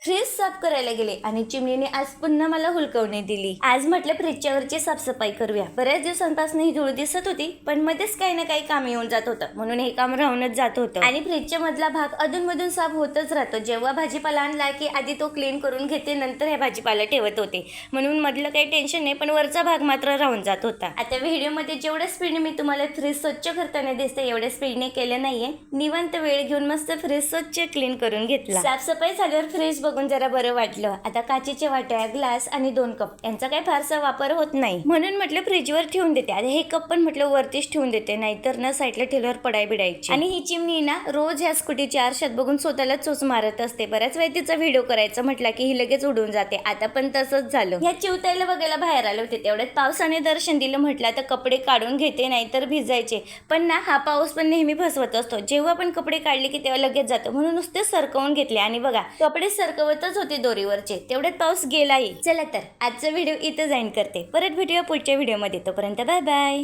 Fridge साफ करायला गेले आणि चिमणीने आज पुन्हा मला हुलकवणी दिली। आज म्हटलं फ्रीजच्या वरची साफसफाई करूया। बऱ्याच दिवसांपासून ही धूळ दिसत होती, पण मध्येच काही ना काही काम येऊन जात होतं, म्हणून हे काम राहूनच जात होतं। आणि फ्रीजच्या मधला भाग अधूनमधून साफ होतच राहतो। जेव्हा भाजीपाला आणला की आधी तो क्लीन करून घेते, नंतर हे भाजीपाला ठेवत होते, म्हणून मधलं काही टेन्शन नाही, पण वरचा भाग मात्र राहून जात होता। आता व्हिडिओमध्ये जेवढ्या स्पीडने मी तुम्हाला फ्रीज स्वच्छ करताना दिसते, एवढ्या स्पीडने केलं नाहीये। निवांत वेळ घेऊन मस्त फ्रीज स्वच्छ क्लीन करून घेतला। साफसफाई झाल्यावर फ्रीज बघून जरा बरं वाटलं। आता काचेच्या वाट्या, ग्लास आणि 2 कप यांचा काही फारसा वापर होत नाही, म्हणून म्हटलं फ्रीजवर ठेवून देते। आता हे कप पण म्हटलं वरतीच ठेवून देते, नाहीतर ना साईडला ठेवल्यावर पडाय बिडायची। आणि ही चिमणी ना रोज ह्या स्कूटीच्या आरशात बघून स्वतःला चोच मारत असते। बऱ्याच वेळ तिचा व्हिडिओ करायचा म्हटला की ही लगेच उडून जाते। आता पण तसंच झालं। ह्या चिवताईला बघायला बाहेर आले होते, तेवढ्यात पावसाने दर्शन दिलं। म्हटलं आता कपडे काढून घेते, नाहीतर भिजायचे। पण ना हा पाऊस पण नेहमी फसवत असतो। जेव्हा पण कपडे काढले की तेव्हा लगेच जातो, म्हणून नुसते सरकवून घेतले। आणि बघा कपडे सरकवतच होते दोरीवरचे, तेवढ्यात पाऊस गेलाही। चला तर आजचा व्हिडिओ इथं जाईन करते, परत भेटूया पुढच्या व्हिडिओमध्ये। तोपर्यंत बाय बाय।